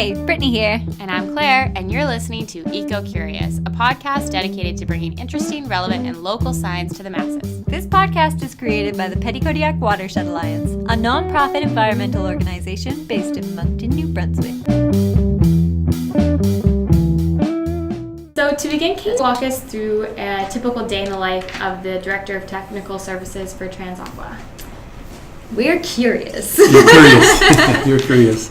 Hi, Brittany here. And I'm Claire, and you're listening to Eco Curious, a podcast dedicated to bringing interesting, relevant, and local science to the masses. This podcast is created by the Petitcodiac Watershed Alliance, a non-profit environmental organization based in Moncton, New Brunswick. So to begin, can you walk us through a typical day in the life of the Director of Technical Services for TransAqua? We're curious. You're curious. You're curious.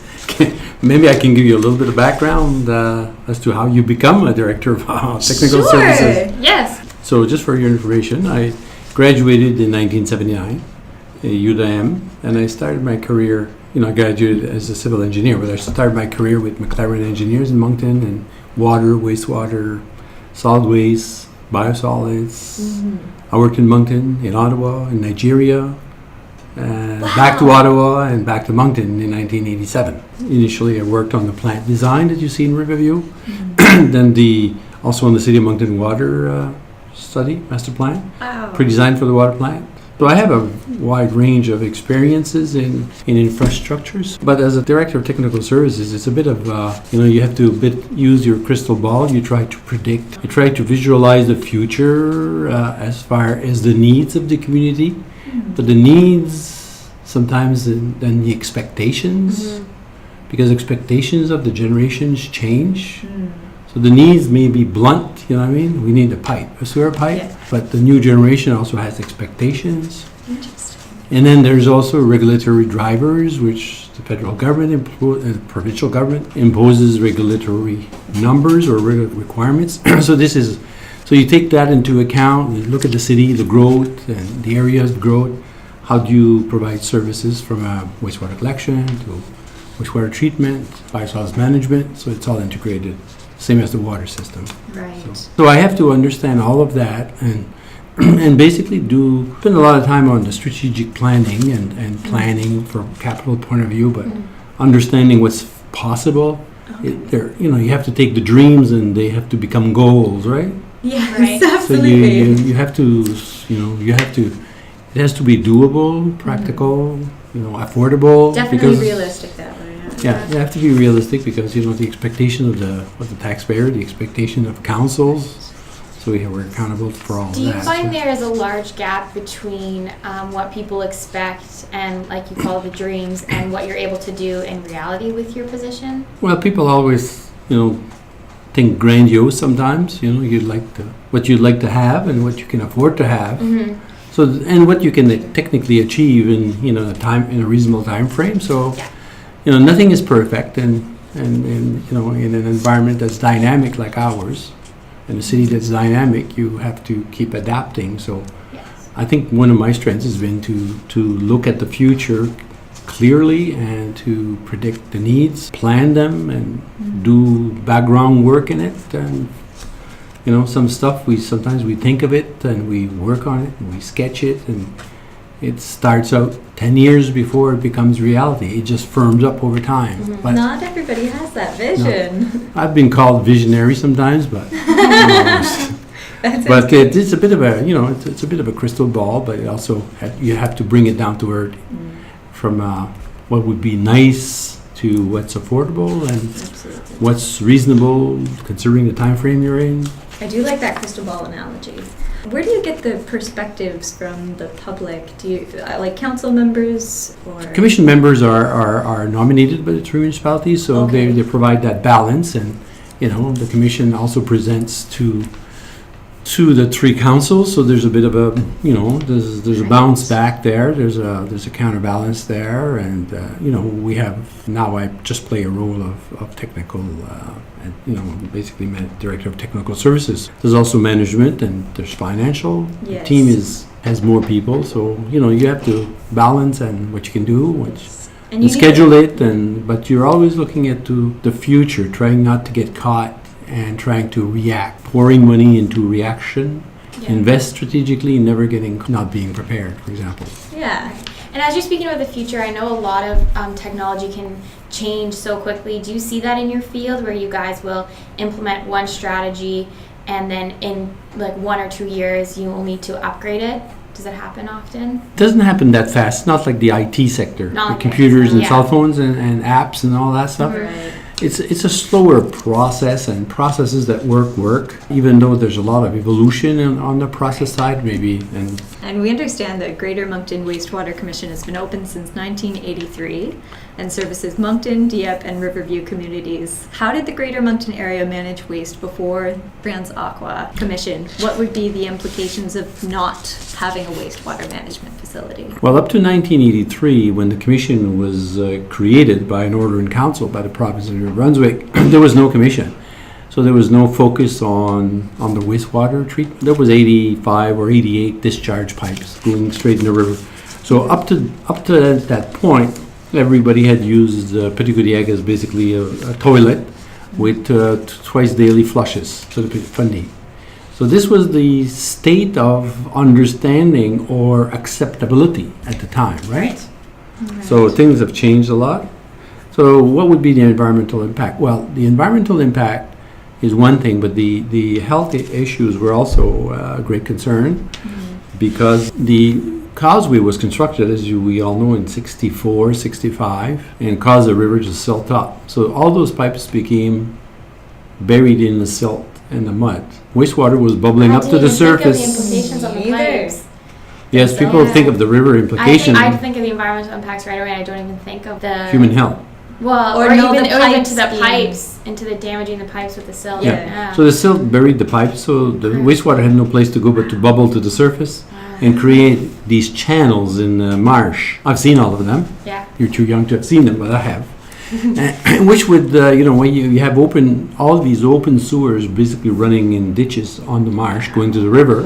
Maybe I can give you a little bit of background as to how you become a Director of Technical Services. Yes. So just for your information, I graduated in 1979 at UWM, and I started my career, I graduated as a civil engineer, but I started my career with McLaren Engineers in Moncton and water, wastewater, solid waste, biosolids. I worked in Moncton, in Ottawa, in Nigeria, back to Ottawa and back to Moncton in 1987. Initially, I worked on the plant design that you see in Riverview, then also on the City of Moncton water study, master plan, pre-designed for the water plant. So I have a wide range of experiences in infrastructures, but as a Director of Technical Services, it's a bit of, you have to use your crystal ball. You try to predict, you try to visualize the future as far as the needs of the community, but the needs sometimes than the expectations, because expectations of the generations change. So the needs may be blunt, you know what I mean? We need a sewer pipe, but the new generation also has expectations. Interesting. And then there's also regulatory drivers, which the federal government and the provincial government imposes regulatory numbers or requirements. So you take that into account, you look at the city, the growth, and the area's growth. How do you provide services from wastewater collection to wastewater treatment, biosolids management, so it's all integrated. Same as the water system. Right. So I have to understand all of that and basically spend a lot of time on the strategic planning and planning from capital point of view, but understanding what's possible. You have to take the dreams and they have to become goals, right? Yes, right. absolutely. So you have to, it has to be doable, practical, affordable. Definitely realistic that way. Yeah, you have to be realistic because the expectation of the taxpayer, the expectation of councils. So we're accountable for all of that. Do you find there is a large gap between what people expect and, like you call it, the dreams, and what you're able to do in reality with your position? Well, people always, think grandiose sometimes. What you'd like to have and what you can afford to have. So and what you can technically achieve in a reasonable time frame. So. Nothing is perfect, and in an environment that's dynamic like ours, in a city that's dynamic, you have to keep adapting. So, I think one of my strengths has been to look at the future clearly and to predict the needs, plan them, and do background work in it. And some stuff sometimes we think of it and we work on it and we sketch it and. It starts out 10 years before it becomes reality. It just firms up over time. But not everybody has that vision. I've been called visionary sometimes, but it's a bit of it's a bit of a crystal ball. But it also you have to bring it down to earth, from what would be nice to what's affordable and what's reasonable considering the time frame you're in. I do like that crystal ball analogy. Where do you get the perspectives from the public? Do you like council members or commission members are nominated by the three municipalities, so they provide that balance, and the commission also presents to the three councils. So there's a bit of a there's a bounce back there. There's a counterbalance there, and we have now. I just play a role of technical. And basically Director of Technical Services. There's also management and there's financial. Yes. The team has more people, so you have to balance and what you can do, and schedule it. But you're always looking at the future, trying not to get caught and trying to react, pouring money into reaction. Invest strategically, not being prepared, for example. Yeah. And as you're speaking about the future, I know a lot of technology can change so quickly. Do you see that in your field where you guys will implement one strategy and then in like 1 or 2 years you will need to upgrade it? Does it happen often? It doesn't happen that fast. It's not like the IT sector, the computers and cell phones and apps and all that stuff. Right. it's a slower process, and processes that work, even though there's a lot of evolution on the process side, maybe. And we understand that Greater Moncton Wastewater Commission has been open since 1983 and services Moncton, Dieppe, and Riverview communities. How did the Greater Moncton area manage waste before TransAqua Commission? What would be the implications of not having a wastewater management facility? Well, up to 1983, when the commission was created by an order in council by the province of New Brunswick, there was no commission. So there was no focus on the wastewater treatment. There was 85 or 88 discharge pipes going straight in the river. So up to that point, everybody had used Petit Kodiak as basically a toilet with twice daily flushes to the Fundy. So this was the state of understanding or acceptability at the time, right? So things have changed a lot. So what would be the environmental impact? Well, the environmental impact is one thing, but the health issues were also a great concern because the causeway was constructed, as we all know, in 64, 65, and caused the river to silt up. So all those pipes became buried in the silt and the mud. Wastewater was bubbling up to the surface. Think of the implications on the pipes. Yes, people think of the river implication. I think of the environmental impacts right away, and I don't even think of the human health. Well, or even to the pipes, into the damaging the pipes with the silt. Yeah. So the silt buried the pipes, so the wastewater had no place to go but to bubble to the surface and create these channels in the marsh. I've seen all of them. Yeah. You're too young to have seen them, but I have. Which would, when you have all these open sewers basically running in ditches on the marsh going to the river,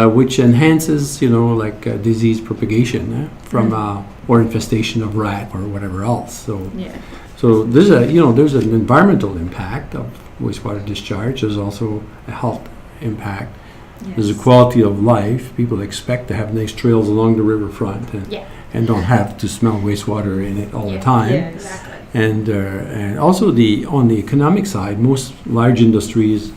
which enhances, disease propagation from or infestation of rat or whatever else. So there's an environmental impact of wastewater discharge. There's also a health impact. Yes. There's a quality of life. People expect to have nice trails along the riverfront and don't have to smell wastewater in it all the time. Yeah, exactly. And also on the economic side, most large industries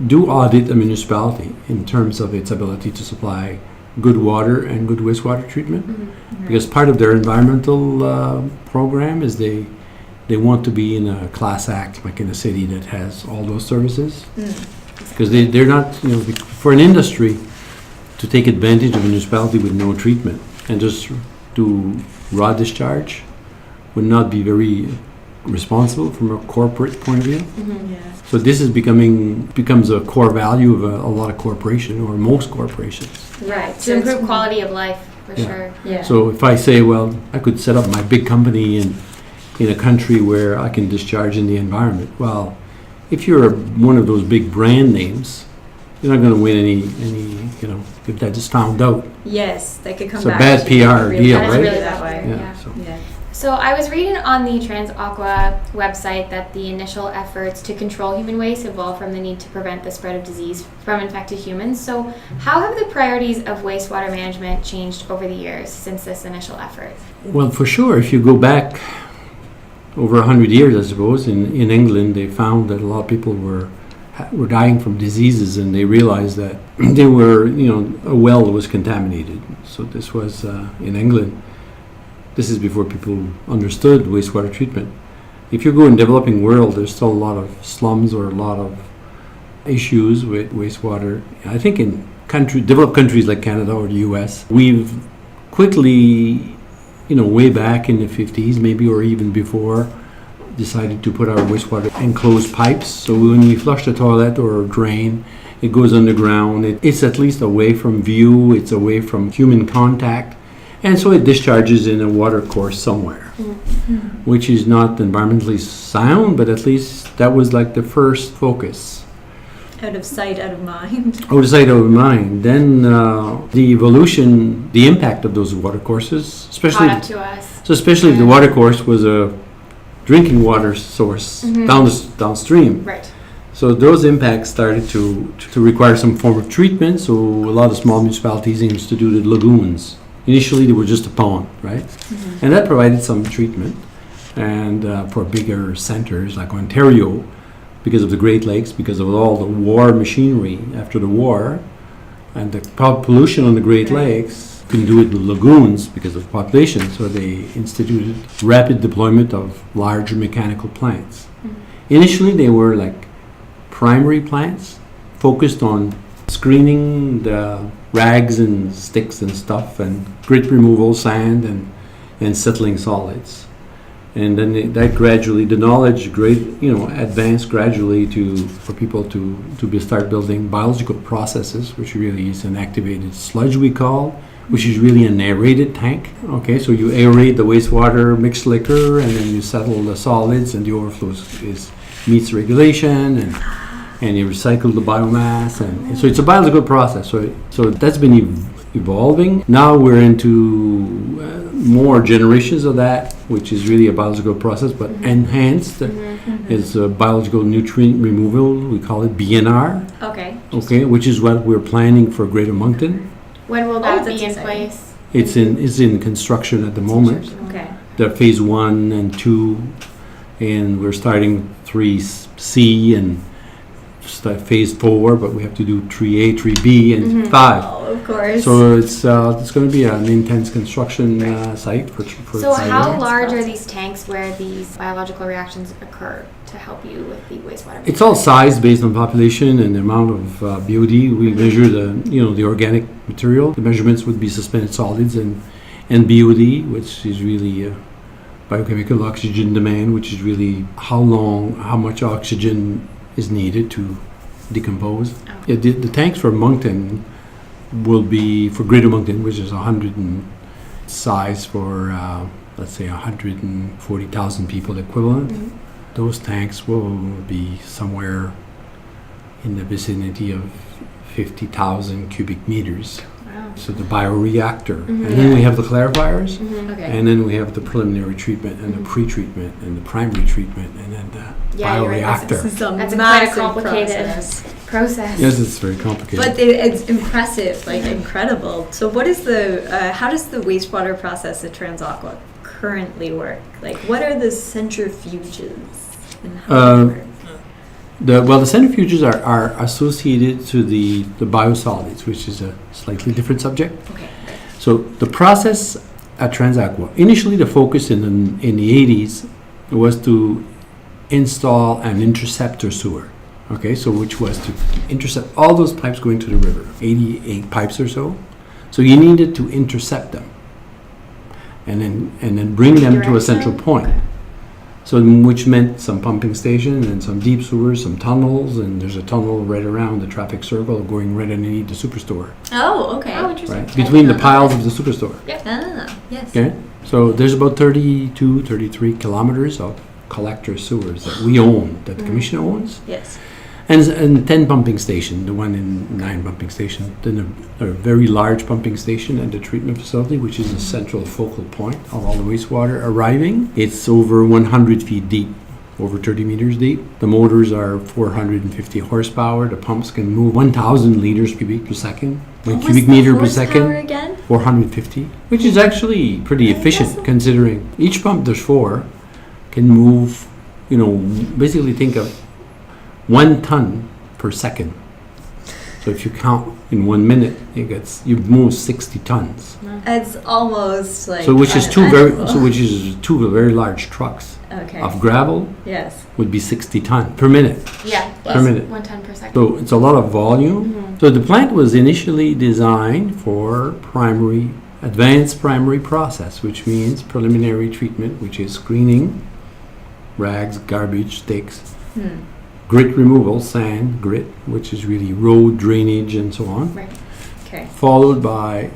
do audit a municipality in terms of its ability to supply good water and good wastewater treatment, because part of their environmental program is they want to be in a class act, like in a city that has all those services, because they're not, for an industry to take advantage of a municipality with no treatment and just do raw discharge would not be very responsible from a corporate point of view. So this is becomes a core value of a lot of corporations, or most corporations. Right, to improve quality of life, for sure. Yeah. So if I say, well, I could set up my big company in a country where I can discharge in the environment. Well, if you're one of those big brand names, you're not going to win any if that is found out. Yes, they could come It's a back. bad PR deal, right? Really that way. So I was reading on the TransAqua website that the initial efforts to control human waste evolved from the need to prevent the spread of disease from infected humans. So how have the priorities of wastewater management changed over the years since this initial effort? Well, for sure, if you go back over 100 years, I suppose, in England, they found that a lot of people were dying from diseases, and they realized that they were, a well was contaminated. So this was in England. This is before people understood wastewater treatment. If you go in developing world, there's still a lot of slums or a lot of issues with wastewater. I think in developed countries like Canada or the US, we've quickly, way back in the 50s, maybe, or even before, decided to put our wastewater in closed pipes. So when we flush the toilet or drain, it goes underground. It's at least away from view. It's away from human contact. And so it discharges in a water course somewhere, which is not environmentally sound, but at least that was like the first focus. Out of sight, out of mind. Out of sight, out of mind. Then the evolution, the impact of those water courses, especially Caught up to us. So especially if the water course was a drinking water source downstream. Right. So those impacts started to require some form of treatment. So a lot of small municipalities used to do the lagoons. Initially, they were just a pond, right? And that provided some treatment. And for bigger centers like Ontario, because of the Great Lakes, because of all the war machinery after the war, and the pollution on the Great Lakes, couldn't do it in lagoons because of population, so they instituted rapid deployment of large mechanical plants. Initially, they were like primary plants focused on screening the rags and sticks and stuff and grit removal, sand and settling solids. And then that gradually, the knowledge advanced gradually for people to start building biological processes, which really is an activated sludge we call, which is really an aerated tank. Okay, so you aerate the wastewater, mixed liquor, and then you settle the solids, and the overflow meets regulation, and you recycle the biomass, and so it's a biological process. So that's been evolving. Now we're into more generations of that, which is really a biological process, but enhanced. It's a biological nutrient removal. We call it BNR. Okay, which is what we're planning for Greater Moncton. When will that be in exciting. place? It's in construction at the moment. Okay. The phase 1 and 2, and we're starting 3C and phase 4, but we have to do 3A, 3B, and 5. Oh, of course. So it's going to be an intense construction site for. So how Science large are process. these tanks where these biological reactions occur to help you with the wastewater? It's all sized based on population and the amount of BOD. We measure the organic material. The measurements would be suspended solids and BOD, which is really biochemical oxygen demand, which is really how much oxygen is needed to decompose. Oh. The tanks for Moncton will be for Greater Moncton, which is 100 size for let's say 140,000 people equivalent. Those tanks will be somewhere in the vicinity of 50,000 cubic meters. Wow. So the bioreactor, and then we have the clarifiers, Okay. and then we have the preliminary treatment and the pre-treatment and the primary treatment, and then the Yeah, you're right. bioreactor. This is a That's quite a massive complicated process. Yes, it's very complicated. But it's impressive, like incredible. So what is how does the wastewater process at TransAqua currently work? Like what are the centrifuges and how do they work? The centrifuges are associated to the biosolids, which is a slightly different subject. Okay. So the process at TransAqua, initially the focus in the 80s was to install an interceptor sewer. Okay, so which was to intercept all those pipes going to the river, 88 pipes or so. So you needed to intercept them and then bring them to a central point. So which meant some pumping station and some deep sewers, some tunnels, and there's a tunnel right around the traffic circle going right underneath the superstore, Oh, okay. Oh, interesting. right? Between the piles of the superstore. Ah, yes. Okay, so there's about 32, 33 kilometers of collector sewers that we own, that the commission owns, Yes. and 10 pumping station, the one in 9 pumping station, then a very large pumping station at the treatment facility, which is a central focal point of all the wastewater arriving. It's over 100 feet deep, over 30 meters deep. The motors are 450 horsepower. The pumps can move 1,000 liters cubic per second. What was Cubic the meter per horsepower second. again? 450, which is actually pretty efficient Awesome. considering each pump, there's 4, can move, basically think of 1 ton per second. So if you count in 1 minute, you've moved 60 tons. It's almost like So which is unimaginable. two very large trucks Okay. of gravel Yes. would be 60 ton per minute. Yeah, Per minute. 1 ton per second. So it's a lot of volume. So the plant was initially designed for advanced primary process, which means preliminary treatment, which is screening, rags, garbage, sticks, grit removal, sand, grit, which is really road drainage and so on, Right. Okay. followed by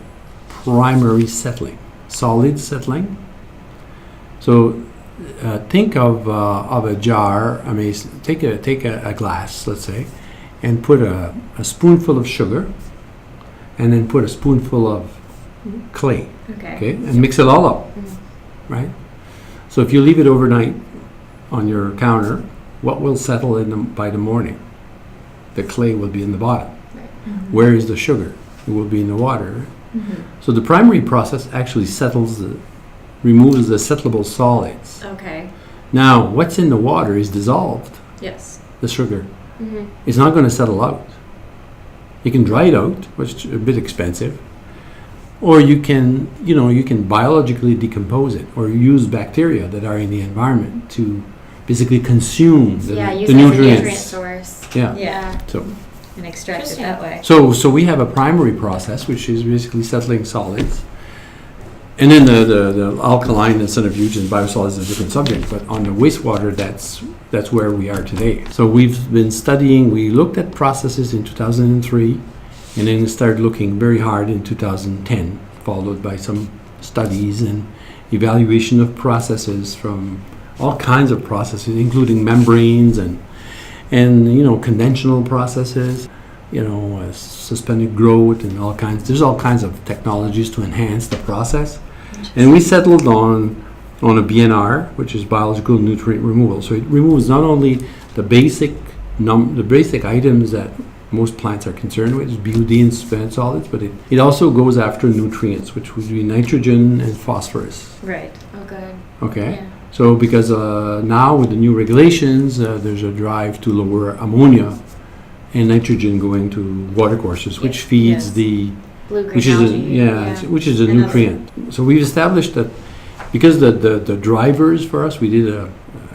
primary settling, solid settling. So think of a jar. I mean, take a glass, let's say, and put a spoonful of sugar, and then put a spoonful of clay, okay, and mix it all up, right? So if you leave it overnight on your counter, what will settle by the morning? The clay will be in the bottom. Where is the sugar? It will be in the water. So the primary process actually removes the settleable solids. Okay. Now, what's in the water is dissolved, Yes. the sugar. It's not going to settle out. You can dry it out, which is a bit expensive, or you can biologically decompose it or use bacteria that are in the environment to basically consume the use it as a nutrients. nutrient source. Yeah. Yeah. So, And extract it Interesting. that way. so we have a primary process, which is basically settling solids. And then the alkaline and centrifuge and biosolids is a different subject, but on the wastewater, that's where we are today. So we've been studying, we looked at processes in 2003, and then started looking very hard in 2010, followed by some studies and evaluation of processes from all kinds of processes, including membranes and conventional processes, suspended growth and all kinds. There's all kinds of technologies to enhance the process. And we settled on a BNR, which is biological nutrient removal. So it removes not only the basic items that most plants are concerned with, BUD and suspended solids, but it also goes after nutrients, which would be nitrogen and phosphorus. Right. Oh, good. Okay? Yeah. So because now with the new regulations, there's a drive to lower ammonia and nitrogen going to watercourses, which feeds Yes. the Blue-green which is algae. which is a And nutrient. So we've established that because the drivers for us, we did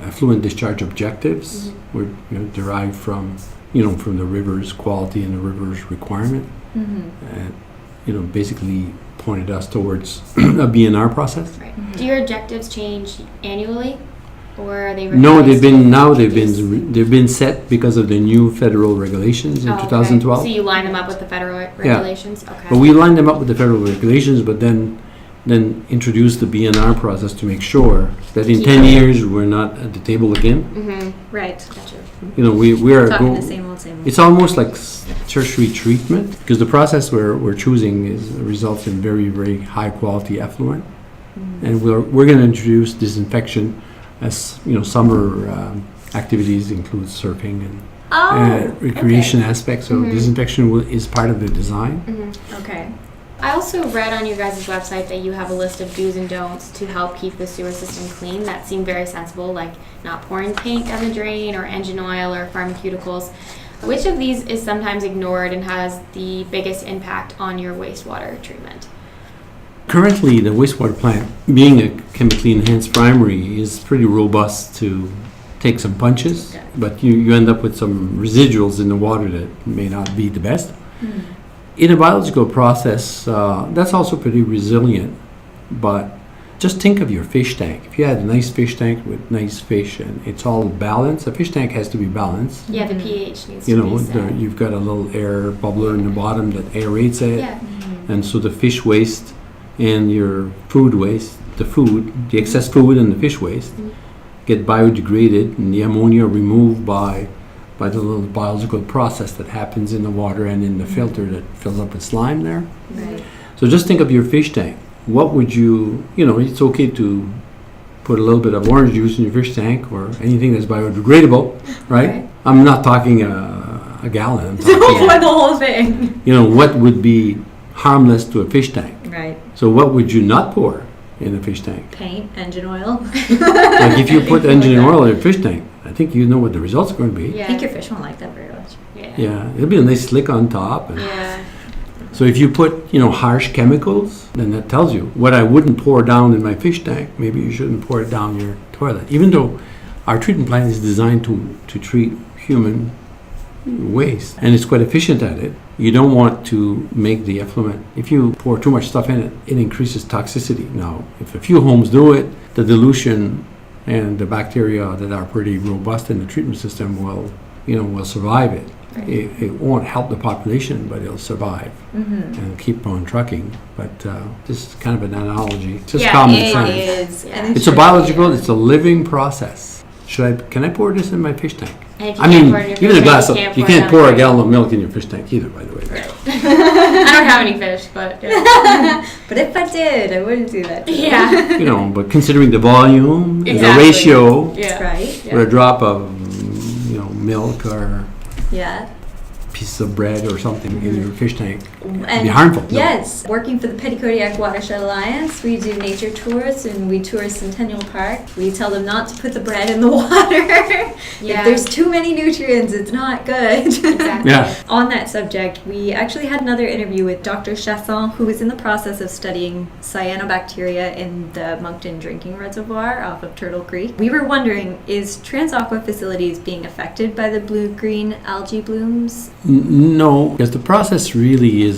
effluent discharge objectives, were derived from the river's quality and the river's requirement, and basically pointed us towards a BNR process. Right. Do your objectives change annually, or are they? No, revised? they've been set because of the new federal regulations in Oh, okay. 2012. So you line them up with the federal regulations. Okay. But we lined them up with the federal regulations, but then introduced the BNR process to make sure that in 10 years we're not at the table again. Right. Gotcha. We are Talking the same old, same old. It's almost like tertiary treatment because the process we're choosing results in very, very high quality effluent, and we're going to introduce disinfection as summer activities include surfing and recreation aspects. So disinfection is part of the design. Okay. I also read on your guys' website that you have a list of do's and don'ts to help keep the sewer system clean. That seemed very sensible, like not pouring paint down the drain or engine oil or pharmaceuticals. Which of these is sometimes ignored and has the biggest impact on your wastewater treatment? Currently, the wastewater plant, being a chemically enhanced primary, is pretty robust to take some punches, but you end up with some residuals in the water that may not be the best. In a biological process, that's also pretty resilient, but just think of your fish tank. If you had a nice fish tank with nice fish and it's all balanced, a fish tank has to be balanced. Yeah, the pH needs to be set. You've got a little air bubbler in the bottom that aerates it, Yeah. and so the fish waste and your food waste, the excess food and the fish waste get biodegraded, and the ammonia removed by the little biological process that happens in the water and in the filter that fills up with slime there. Right. So just think of your fish tank. What would it's okay to put a little bit of orange juice in your fish tank or anything that's biodegradable, right? I'm not talking a gallon. I'm talking, the whole thing. what would be harmless to a fish tank. Right. So what would you not pour in a fish tank? Paint, engine oil. Like if you put engine oil in a fish tank, I think you know what the results are going to be. Yeah. I think your fish won't like that very much. Yeah, it'll be a nice slick on top. And Yeah. so if you put, harsh chemicals, then that tells you what I wouldn't pour down in my fish tank, maybe you shouldn't pour it down your toilet. Even though our treatment plant is designed to treat human waste, and it's quite efficient at it, you don't want to make the effluent. If you pour too much stuff in it, it increases toxicity. Now, if a few homes do it, the dilution and the bacteria that are pretty robust in the treatment system will survive it. Right. It won't help the population, but it'll survive and keep on trucking. But this is kind of an analogy. It's just common sense. It is. Yeah. And It's a biological, it's a living process. Can I pour this in my fish tank? And if you I can't mean, pour it in your even a fish glass tank, of, you can't it pour down a the gallon of milk in your fish tank either, by the way. drain. I don't have any fish, but But if I did, I wouldn't do that. yeah. But considering the volume and the Exactly. ratio Yeah. Right. for a drop of, milk or Yeah. pieces of bread or something in your fish tank. It'd be And harmful. No. yes, working for the Petitcodiac Watershed Alliance, we do nature tours and we tour Centennial Park. We tell them not to put the bread in the water. Yeah. If there's too many nutrients, it's not good. Exactly. Yeah. On that subject, we actually had another interview with Dr. Chasson, who is in the process of studying cyanobacteria in the Moncton drinking reservoir off of Turtle Creek. We were wondering, is TransAqua facilities being affected by the blue-green algae blooms? No, because the process really is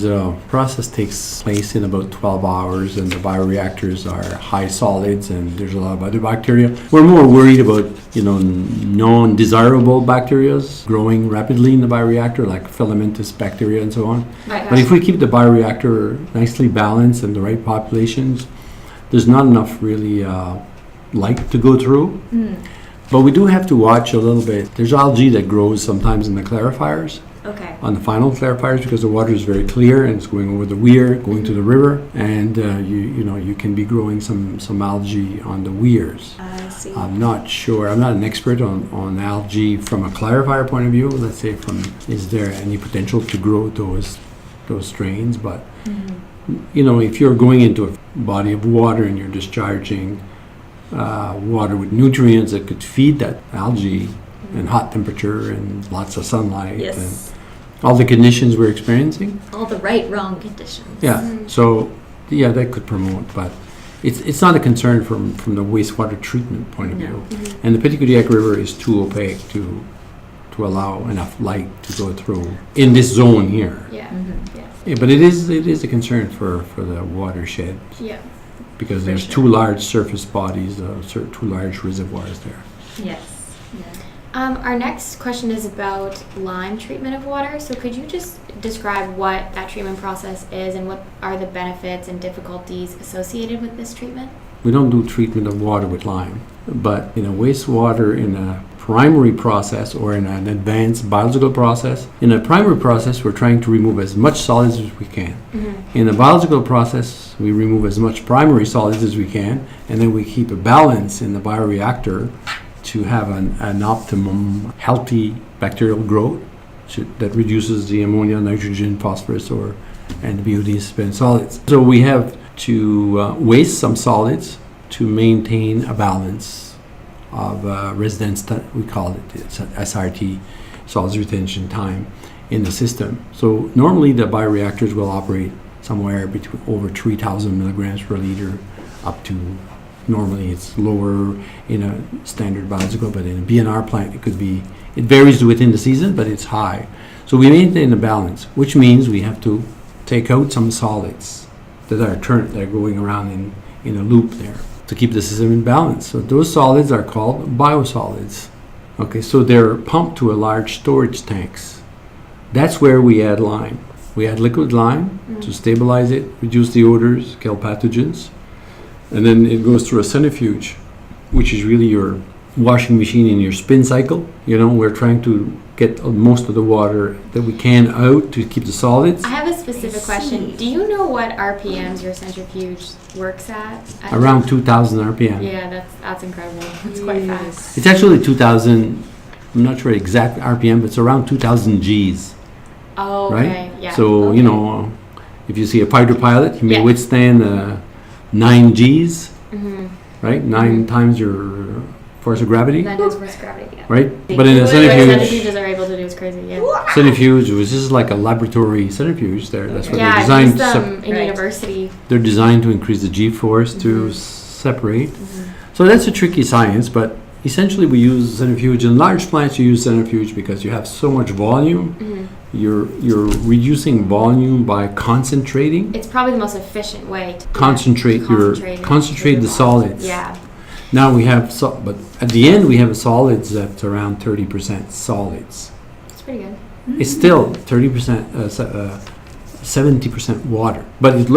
process takes place in about 12 hours, and the bioreactors are high solids, and there's a lot of other bacteria. We're more worried about non-desirable bacteria growing rapidly in the bioreactor, like filamentous bacteria and so on. Right. But if we keep the bioreactor nicely balanced and the right populations, there's not enough really light to go through. But we do have to watch a little bit. There's algae that grows sometimes in the clarifiers, Okay. on the final clarifiers, because the water is very clear and it's going over the weir, going to the river, and you can be growing some algae on the weirs. I see. I'm not sure. I'm not an expert on algae from a clarifier point of view. Let's say is there any potential to grow those strains? But if you're going into a body of water and you're discharging water with nutrients that could feed that algae, and hot temperature and lots of sunlight Yes. and all the conditions we're experiencing. All the right, wrong conditions. Yeah. So that could promote, but it's not a concern from the wastewater treatment point of view. And the Petitcodiac River is too opaque to allow enough light to go through in this zone here. Yeah. Yeah. Yeah, but it is a concern for the watershed, Yeah. because For there's sure. two large surface bodies, two large reservoirs there. Yes. Our next question is about lime treatment of water. So could you just describe what that treatment process is and what are the benefits and difficulties associated with this treatment? We don't do treatment of water with lime, but in a wastewater, in a primary process or in an advanced biological process, in a primary process, we're trying to remove as much solids as we can. In a biological process, we remove as much primary solids as we can, and then we keep a balance in the bioreactor to have an optimum healthy bacterial growth that reduces the ammonia, nitrogen, phosphorus, and BOD spent solids. So we have to waste some solids to maintain a balance of residence, we call it, it's SRT, solids retention time, in the system. So normally the bioreactors will operate somewhere between over 3,000 milligrams per liter up to, normally it's lower in a standard biological, but in a BNR plant it varies within the season, but it's high. So we maintain a balance, which means we have to take out some solids that are going around in a loop there to keep the system in balance. So those solids are called biosolids. Okay, so they're pumped to a large storage tanks. That's where we add lime. We add liquid lime to stabilize it, reduce the odors, kill pathogens, and then it goes through a centrifuge, which is really your washing machine in your spin cycle. We're trying to get most of the water that we can out to keep the solids. I have a specific question. Do you know what RPMs your centrifuge works at? Around 2,000 RPM. Yeah, that's incredible. That's quite fast. It's actually 2,000, I'm not sure exact RPM, but it's around 2,000 Gs, Oh, right? okay. Yeah. So, okay. if you see a fighter pilot, he may Yeah. withstand 9 Gs, right? 9 Mhm. times your force of gravity, That is force gravity, yeah. right? But in a What centrifuge, centrifuges are able to do is crazy, yeah. centrifuge was just like a laboratory centrifuge there. That's what Yeah, they're I designed used to them in Right. university. they're designed to increase the G-force to separate. So that's a tricky science, but essentially we use centrifuge. In large plants you use centrifuge because you have so much volume. You're reducing volume by concentrating. It's probably the most efficient way to Concentrate the solids. Yeah. Now we have but at the end we have solids that's around 30% solids. It's pretty good. It's still 30%, 70% water, but it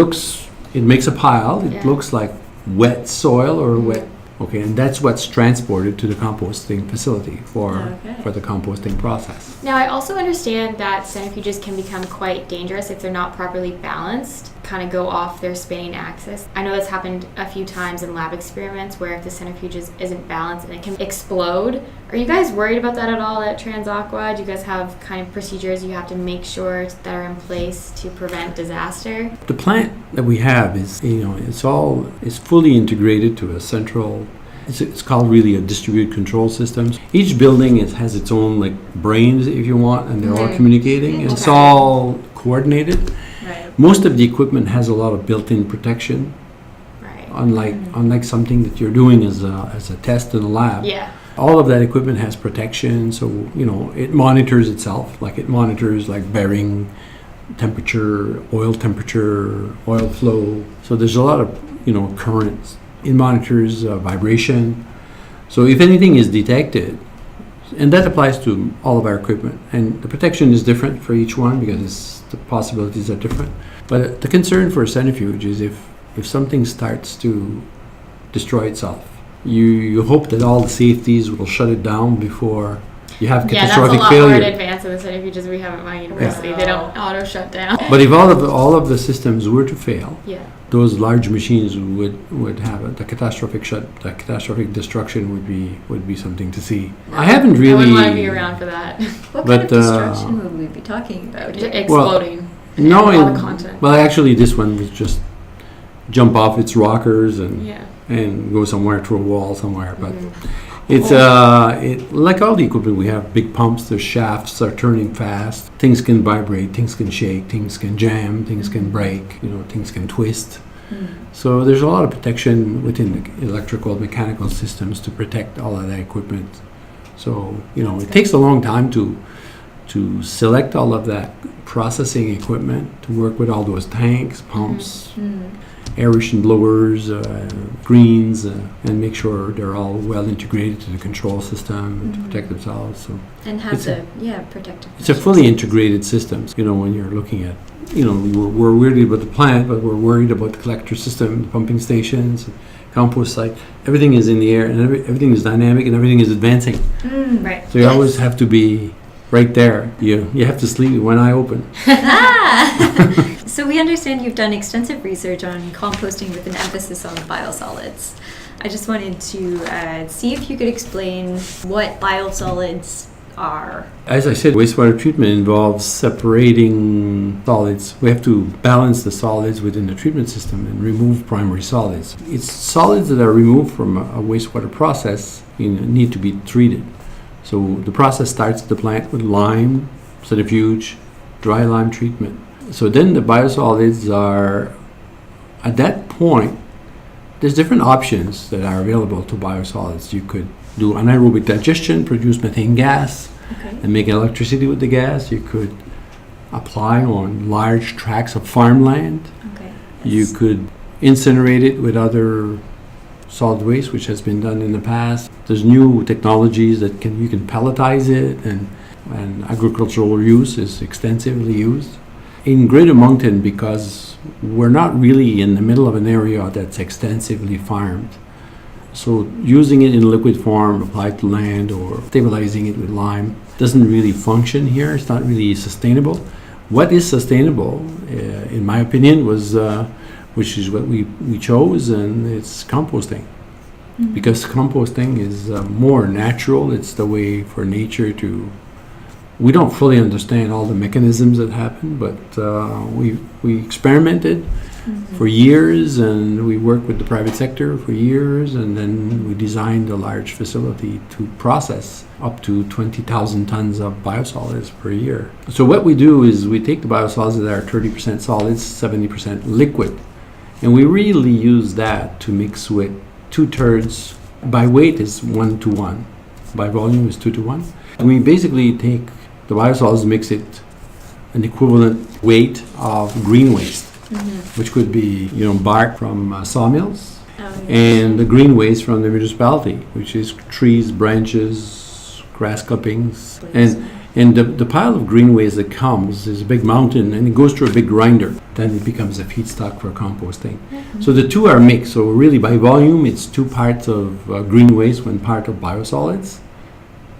makes a pile. It Yeah. looks like wet soil or wet. Okay, and that's what's transported to the composting facility for the composting process. Now, I also understand that centrifuges can become quite dangerous if they're not properly balanced. kind of go off their spinning axis. I know that's happened a few times in lab experiments where if the centrifuge isn't balanced and it can explode. Are you guys worried about that at all at TransAqua? Do you guys have kind of procedures you have to make sure that are in place to prevent disaster? The plant that we have is, it's fully integrated to a central. It's called really a distributed control system. Each building has its own brains, if you want, and they're all communicating. And it's all coordinated. Right. Most of the equipment has a lot of built-in protection. Right. Unlike something that you're doing as a test in a lab. Yeah. All of that equipment has protection, so it monitors itself. It monitors bearing temperature, oil flow. So there's a lot of currents. It monitors vibration. So if anything is detected, and that applies to all of our equipment, and the protection is different for each one because the possibilities are different. But the concern for a centrifuge is if something starts to destroy itself, you hope that all the safeties will shut it down before you have catastrophic that's a lot failure. more in advance of the centrifuges we have at my university. Yeah. They don't auto shut down. But if all of the systems were to fail, Yeah. those large machines would have the catastrophic destruction would be something to see. I haven't really. I wouldn't want to be around for that. What But, kind of destruction would we be talking about here? Exploding. No, all the content. well, actually, this one was just jump off its rockers and Yeah. go somewhere through a wall somewhere. But Mm-hmm. it's like all the equipment we have, big pumps. The shafts are turning fast. Things can vibrate. Things can shake. Things can jam. Things can break. Things can twist. So there's a lot of protection within the electrical, mechanical systems to protect all of that equipment. So it takes a long time to select all of that processing equipment, to work with all those tanks, pumps, aeration blowers, greens, and make sure they're all well integrated to the control system to protect themselves. So And have protective. it's a fully integrated system. When you're looking at, we're worried about the plant, but we're worried about the collector system, the pumping stations, compost site. Everything is in the air, and everything is dynamic, and everything is advancing. Right. So you always have to be right there. You have to sleep with one eye open. So we understand you've done extensive research on composting with an emphasis on biosolids. I just wanted to see if you could explain what biosolids are. As I said, wastewater treatment involves separating solids. We have to balance the solids within the treatment system and remove primary solids. It's solids that are removed from a wastewater process need to be treated. So the process starts at the plant with lime, centrifuge, dry lime treatment. So then the biosolids are, at that point, there's different options that are available to biosolids. You could do anaerobic digestion, produce methane gas, and make electricity with the gas. You could apply on large tracts of farmland. You could incinerate it with other solid waste, which has been done in the past. There's new technologies that you can pelletize it, and agricultural use is extensively used. In Greater Moncton, because we're not really in the middle of an area that's extensively farmed, so using it in liquid form, applied to land, or stabilizing it with lime doesn't really function here. It's not really sustainable. What is sustainable, in my opinion, was which is what we chose, and it's composting. Because composting is more natural. It's the way for nature to. We don't fully understand all the mechanisms that happen, but we experimented for years, and we worked with the private sector for years, and then we designed a large facility to process up to 20,000 tons of biosolids per year. So what we do is we take the biosolids that are 30% solids, 70% liquid, and we really use that to mix with 2/3. By weight is 1-to-1. By volume is 2-to-1. And we basically take the biosolids, mix it an equivalent weight of green waste, which could be bark from sawmills, and the green waste from the municipality, which is trees, branches, grass clippings, and the pile of green waste that comes is a big mountain, and it goes through a big grinder. Then it becomes a feedstock for composting. So the two are mixed. So really, by volume, it's 2 parts of green waste, 1 part of biosolids.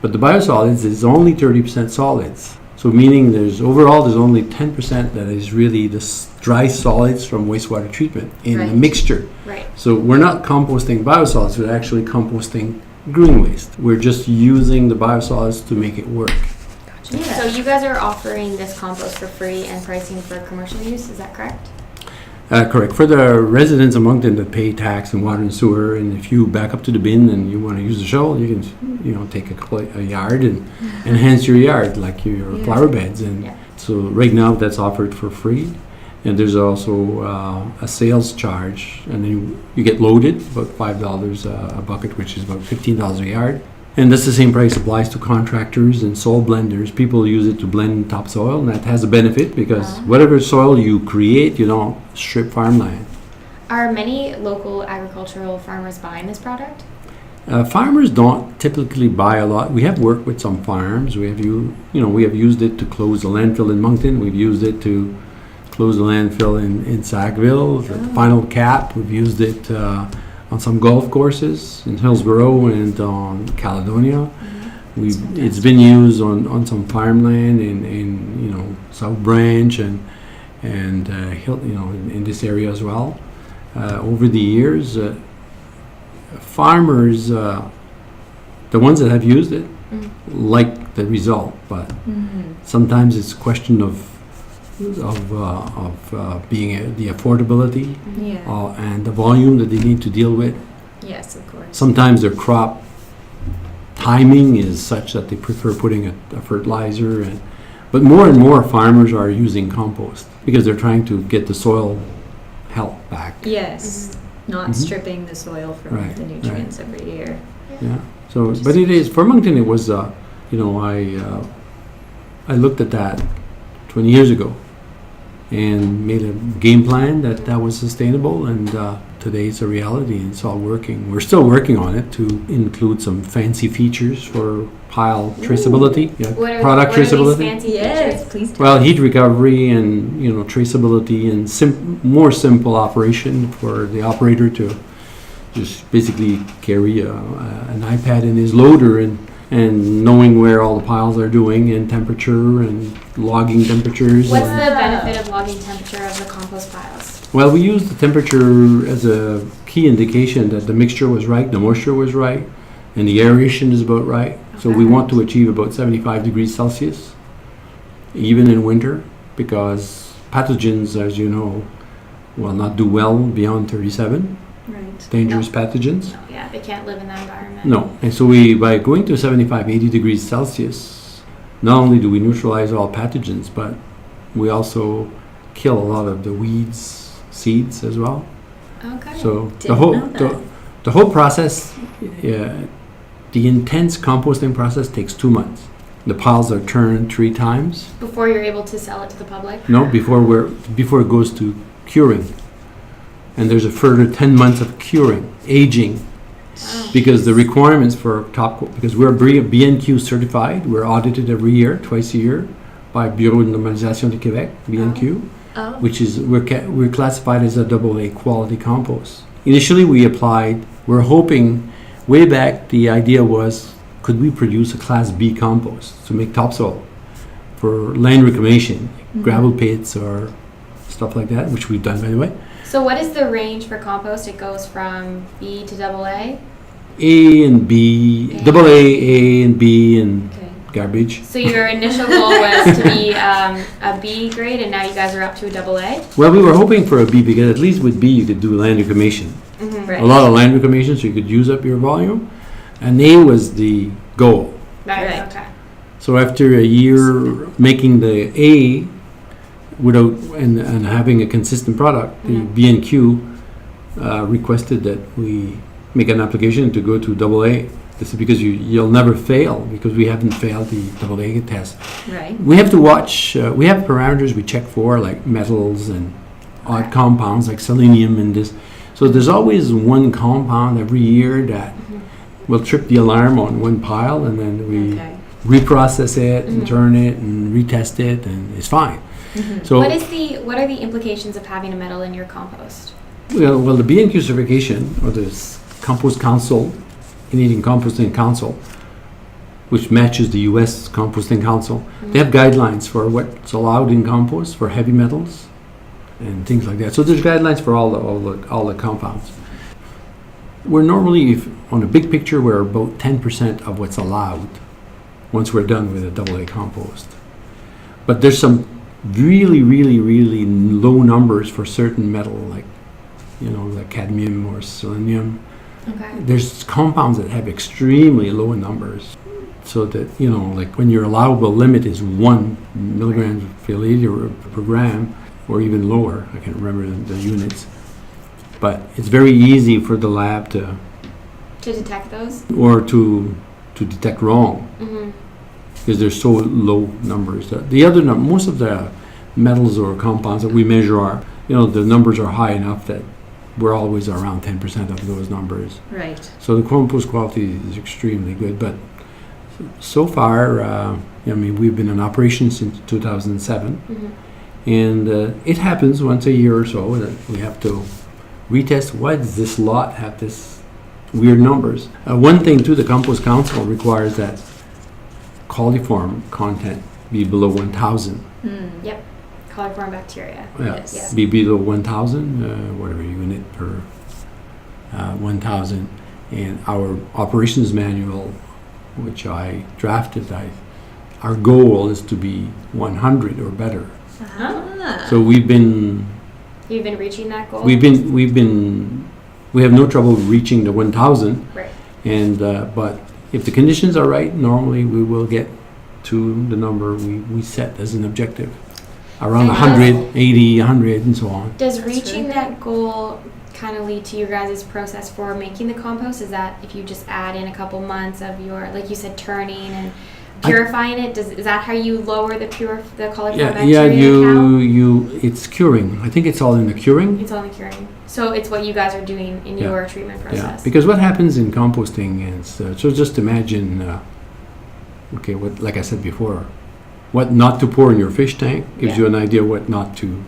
But the biosolids is only 30% solids. So meaning there's only 10% that is really the dry solids from wastewater treatment in the Right. mixture. Right. So we're not composting biosolids, we're actually composting green waste. We're just using the biosolids to make it work. Yeah. So you guys are offering this compost for free and pricing for commercial use, is that correct? Correct. For the residents of Moncton that pay tax and water and sewer, and if you back up to the bin and you want to use the shovel, you can, take a yard and enhance your yard, like your Yeah. flower beds. And Yeah. so right now that's offered for free. And there's also a sales charge, and then you get loaded, about $5 a bucket, which is about $15 a yard. And that's the same price applies to contractors and soil blenders. People use it to blend topsoil, and that has a benefit because whatever soil you create, you don't strip farmland. Are many local agricultural farmers buying this product? Farmers don't typically buy a lot. We have worked with some farms. We have we have used it to close the landfill in Moncton. We've used it to close the landfill in Sackville. The final cap. We've used it on some golf courses in Hillsborough and on Caledonia. It's been used on some farmland in South Branch and Hill, in this area as well. Over the years, farmers, the ones that have used it, like the result, but sometimes it's a question of being the affordability Yeah. and the volume that they need to deal with. Yes, of course. Sometimes their crop timing is such that they prefer putting a fertilizer in. But more and more farmers are using compost because they're trying to get the soil health back. Yes. Not stripping the soil from Right, the nutrients every year. Yeah. So, but it is for Moncton. It was, I looked at that 20 years ago and made a game plan that was sustainable, and today it's a reality and it's all working. We're still working on it to include some fancy features for pile traceability, product what are traceability. these fancy Yes, features? please tell Well, us. heat recovery and traceability and more simple operation for the operator to just basically carry an iPad in his loader and knowing where all the piles are doing and temperature and logging temperatures. What's and- the benefit of logging temperature of the compost piles? Well, we use the temperature as a key indication that the mixture was right, the moisture was right, and the aeration is about right. So we want to achieve about 75 degrees Celsius, even in winter, because pathogens, as you know, will not do well beyond 37, Right. dangerous pathogens. No, yeah, they can't live in that environment. No, and so by going to 75, 80 degrees Celsius, not only do we neutralize all pathogens, but we also kill a lot of the weeds, seeds as well. Okay. So Didn't the whole know that. the whole process, the intense composting process takes 2 months. The piles are turned 3 times. Before you're able to sell it to the public? No, before it goes to curing, and there's a further 10 months of curing, aging, because the requirements for because we're BNQ certified, we're audited every year, twice a year, by Bureau de Normalisation du Québec, BNQ. Oh. Which is we're classified as a AA quality compost. Initially, we're hoping, way back, the idea was, could we produce a Class B compost to make topsoil for land reclamation, gravel pits or stuff like that, which we've done, by the way. So what is the range for compost? It goes from B to AA? A and B, AA, A and B, and Okay. garbage. So your initial goal was to be a B grade, and now you guys are up to a AA? Well, we were hoping for a B because at least with B you could do land reclamation. Right. A lot of land reclamation, so you could use up your volume. And A was the goal. Right. Okay. So after a year making the A without and having a consistent product, the B&Q requested that we make an application to go to AA. This is because you'll never fail, because we haven't failed the AA test. Right. We have to watch, we have parameters we check for, like metals and odd compounds like selenium and this. So there's always one compound every year that will trip the alarm on one pile, and then we Okay. reprocess it and turn it and retest it, and it's fine. So What are the implications of having a metal in your compost? well, the B&Q certification, or the Compost Council, Canadian Composting Council, which matches the U.S. Composting Council. They have guidelines for what's allowed in compost for heavy metals and things like that. So there's guidelines for all the compounds. We're normally, on a big picture, we're about 10% of what's allowed once we're done with a AA compost. But there's some really, really, really low numbers for certain metal, like cadmium or selenium. Okay. There's compounds that have extremely low numbers, so that like when your allowable limit is 1 milligram per liter per gram, or even lower. I can't remember the units, but it's very easy for the lab to detect those, or to detect wrong, because they're so low numbers. The other most of the metals or compounds that we measure are, the numbers are high enough that we're always around 10% of those numbers. Right. So the compost quality is extremely good. But so far, we've been in operation since 2007, and it happens once a year or so that we have to retest. Why does this lot have this weird numbers? One thing too, the Compost Council requires that coliform content be below 1,000. Yep. Coliform bacteria. Yeah, Yes. be below 1,000, whatever unit per 1,000. And our operations manual, which I drafted, our goal is to be 100 or better. Ah. So You've been reaching that goal? we have no trouble reaching the 1,000. Right. And but if the conditions are right, normally we will get to the number we set as an objective. Around And 100, 80, 100, and so on. Does That's reaching really that goal kind of lead to your guys' process for making the compost? Is that if you just add in a couple months of your, like you said, turning and purifying it? Is that how you lower the coliform bacteria count? It's curing. I think it's all in the curing. It's only curing. So it's what you guys are doing in your treatment process. Yeah, because what happens in composting is, so just imagine, like I said before, what not to pour in your fish tank gives you an idea what not to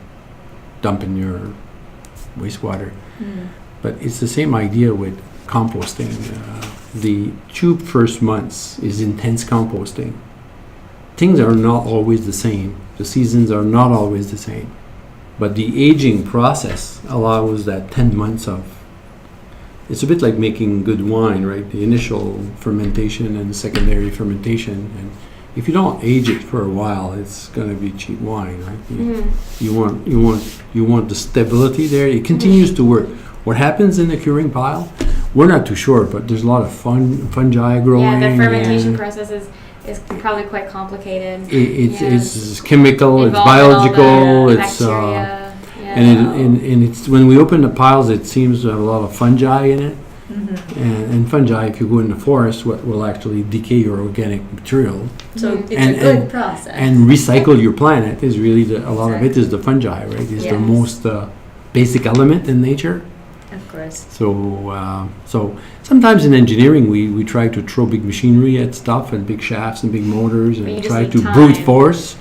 dump in your wastewater. But it's the same idea with composting. The 2 first months is intense composting. Things are not always the same. The seasons are not always the same. But the aging process allows that 10 months of, it's a bit like making good wine, right? The initial fermentation and the secondary fermentation. And if you don't age it for a while, it's going to be cheap wine, right? You want the stability there. It continues to work. What happens in the curing pile, we're not too sure, but there's a lot of fungi growing. Yeah, the fermentation process is probably quite complicated. It's chemical, it's Involved in all biological, the it's bacteria, and it's when we open the piles, it seems to have a lot of fungi in it. And fungi, if you go in the forest, will actually decay your organic material. So it's a good process. And recycle your planet is really a lot of it is the fungi, right? It's the Yes. most basic element in nature. Of course. So sometimes in engineering, we try to throw big machinery at stuff and big shafts and big motors But you and just try need to time. brute force.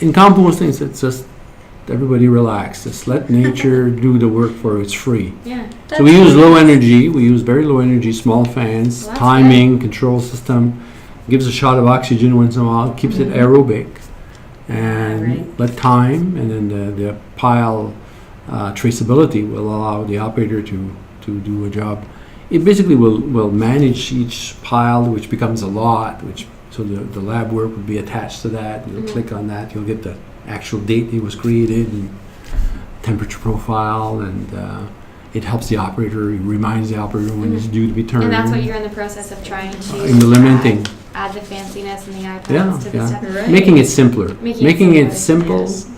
In composting, it's just everybody relax. Just let nature do the work for it's free. Yeah. So we use low energy. We use very low energy, small fans, Well, that's timing, control system. Gives a shot of oxygen once in a while. Keeps it aerobic, and Right. let time, and then the pile traceability will allow the operator to do a job. It basically will manage each pile, which becomes a lot. So the lab work will be attached to that. You'll click on that. You'll get the actual date it was created and temperature profile, and it helps the operator. It reminds the operator when it's due to be turned. And that's what you're in the process of trying to implementing. add the fanciness and the iPads to the step. Right. Making it simpler. Making it simple. Yes.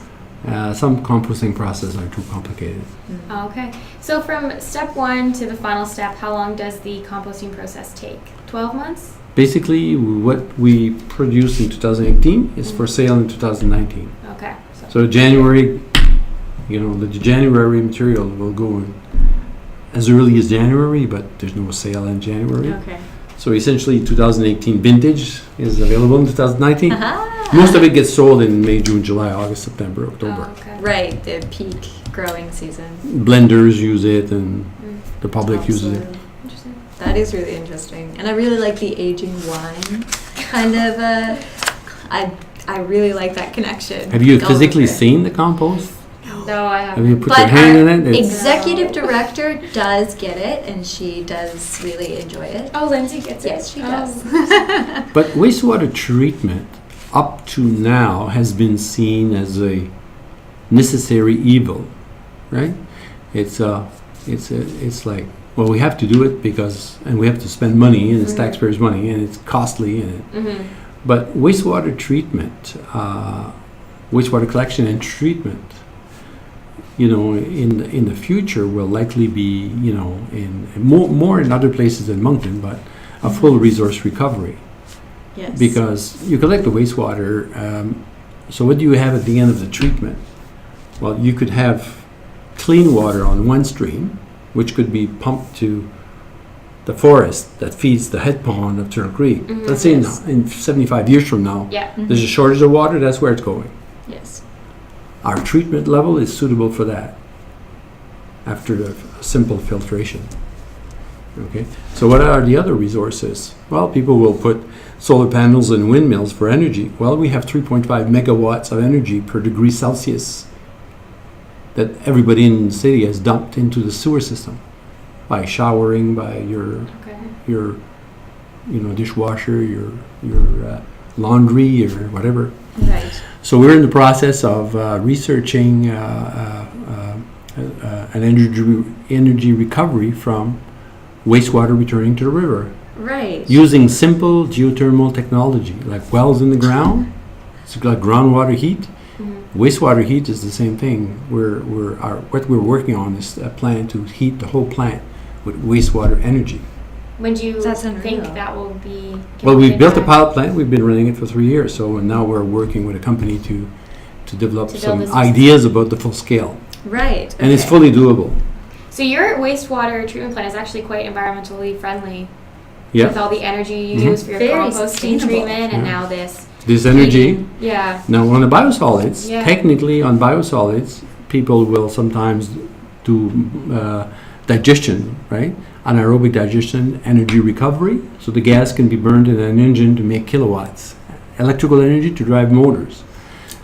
Some composting processes are too complicated. Oh, okay. So from step 1 to the final step, how long does the composting process take? 12 months? Basically, what we produce in 2018 is for sale in 2019. Okay. So January, the January material will go in as early as January, but there's no sale in January. Okay. So essentially, 2018 vintage is available in 2019. Aha. Most of it gets sold in May, June, July, August, September, October. Oh, okay. Right, the peak growing season. Blenders use it, and the public uses it. Absolutely. That is really interesting. And I really like the aging wine kind of I really like that connection. Have you Go physically with it. seen the compost? No, I Have you haven't. put But your hand our in it? It's- executive director does get it, and she does really enjoy it. Oh, Lindsay gets it. Yes, she Oh. does. But wastewater treatment, up to now, has been seen as a necessary evil, right? It's like, well, we have to do it because, and we have to spend money, and it's taxpayers' money, and it's costly, and Mm-hmm. but wastewater treatment, wastewater collection and treatment, in the future will likely be, in more in other places than Moncton, but a full resource recovery. Yes. Because you collect the wastewater, so what do you have at the end of the treatment? Well, you could have clean water on one stream, which could be pumped to the forest that feeds the head pond of Turtle Creek. Mhm. Let's say Yes. in 75 years from now, Yeah. there's a shortage of water, that's where it's going. Yes. Our treatment level is suitable for that after the simple filtration. Okay, so what are the other resources? Well, people will put solar panels and windmills for energy. Well, we have 3.5 megawatts of energy per degree Celsius that everybody in the city has dumped into the sewer system by showering, by your dishwasher, your laundry, or whatever. Right. So we're in the process of researching an energy recovery from wastewater returning to the river Right. using simple geothermal technology, like wells in the ground. It's like groundwater heat. Mm-hmm. Wastewater heat is the same thing. What we're working on is a plan to heat the whole plant with wastewater energy. When do you That's think unreal. that will be? Well, we've completed built a by? pilot plant. We've been running it for 3 years. So now we're working with a company to develop To build some the system. ideas about the full scale. Right. And it's okay. fully doable. So your wastewater treatment plant is actually quite environmentally friendly Yeah. with all the energy you Mhm. use for your Very composting sustainable. treatment, and Yeah. now this. This energy. heating. Yeah. Now, on the biosolids, Yeah. technically on biosolids, people will sometimes do digestion, right? Anaerobic digestion, energy recovery. So the gas can be burned in an engine to make kilowatts, electrical energy to drive motors.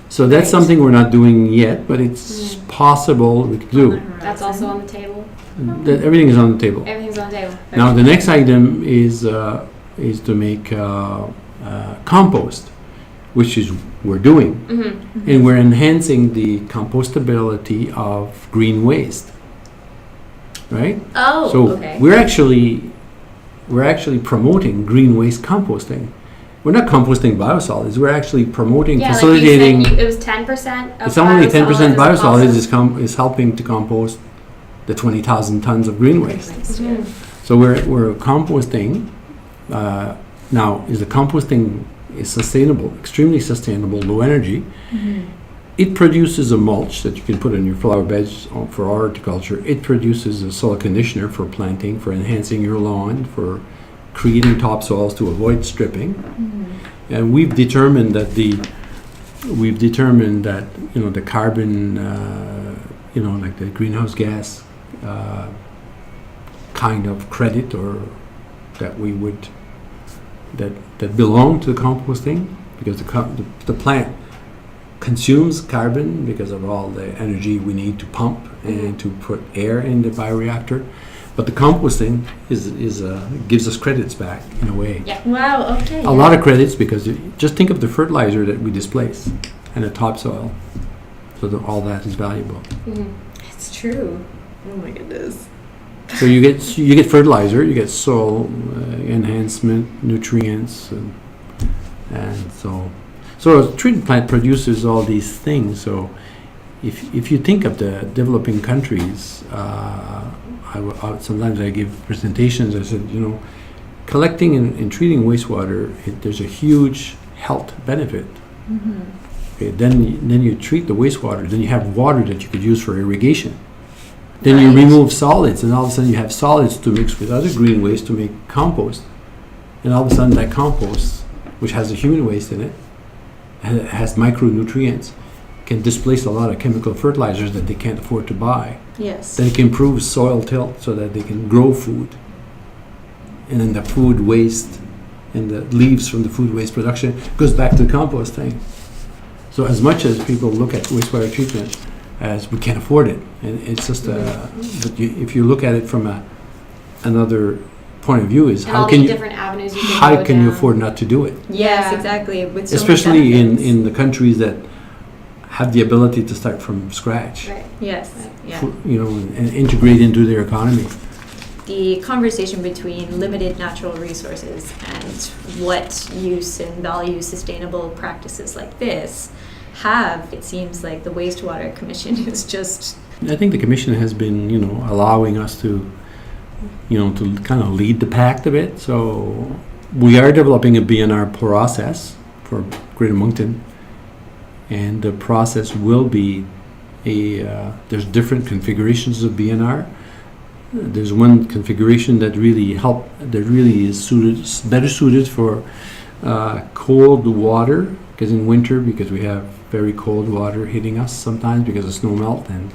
So that's Right. something we're not doing yet, but it's possible we can do. That's also on the table. Everything is on the table. Everything's on the table. Now, the next item is to make compost, which is we're doing. Mm-hmm. And we're enhancing the compostability of green waste, right? Oh, So okay. we're actually promoting green waste composting. We're not composting biosolids. We're actually promoting, Yeah, facilitating. like you said, it was 10%. Of It's only 10% biosolids compost. is helping to compost the 20,000 tons of green waste. Mhm. So we're composting. Now, is the composting is sustainable, extremely sustainable, low energy. Mhm. It produces a mulch that you can put on your flower beds for horticulture. It produces a soil conditioner for planting, for enhancing your lawn, for creating topsoils to avoid stripping. Mhm. And we've determined that the carbon, like the greenhouse gas kind of credit, or that we would that belong to the composting, because the plant consumes carbon because of all the energy we need to pump and to put air in the bioreactor. But the composting gives us credits back in a way. Yeah. Wow. Okay. A lot of credits, because just think of the fertilizer that we displace and the topsoil. So all that is valuable. Mhm. It's true. Oh my goodness. So you get fertilizer, you get soil enhancement, nutrients, and so a treatment plant produces all these things. So if you think of the developing countries, sometimes I give presentations. I said, collecting and treating wastewater, there's a huge health benefit. Mhm. Okay, then you treat the wastewater, then you have water that you could use for irrigation. Then you Right. remove solids, and all of a sudden you have solids to mix with other green waste to make compost. And all of a sudden that compost, which has a human waste in it, and it has micronutrients, can displace a lot of chemical fertilizers that they can't afford to buy. Yes. Then it can improve soil tilt so that they can grow food. And then the food waste and the leaves from the food waste production goes back to the composting. So as much as people look at wastewater treatment as we can't afford it, and it's just but if you look at it from another point of view, is And how all can the you different avenues you can how go can you down. afford not to do it? Yes, Yeah. exactly. With so many Especially benefits. in the countries that have the ability to start from scratch, Right. Yes, Right. yeah. and integrate into their economy. The conversation between limited natural resources and what use and value sustainable practices like this have, it seems like the Wastewater Commission is just, I think the commission has been, allowing us to, to kind of lead the pack a bit. So we are developing a BNR process for Greater Moncton, and the process will be there's different configurations of BNR. There's one configuration that really is better suited for cold water, because in winter, because we have very cold water hitting us sometimes because of snow melt and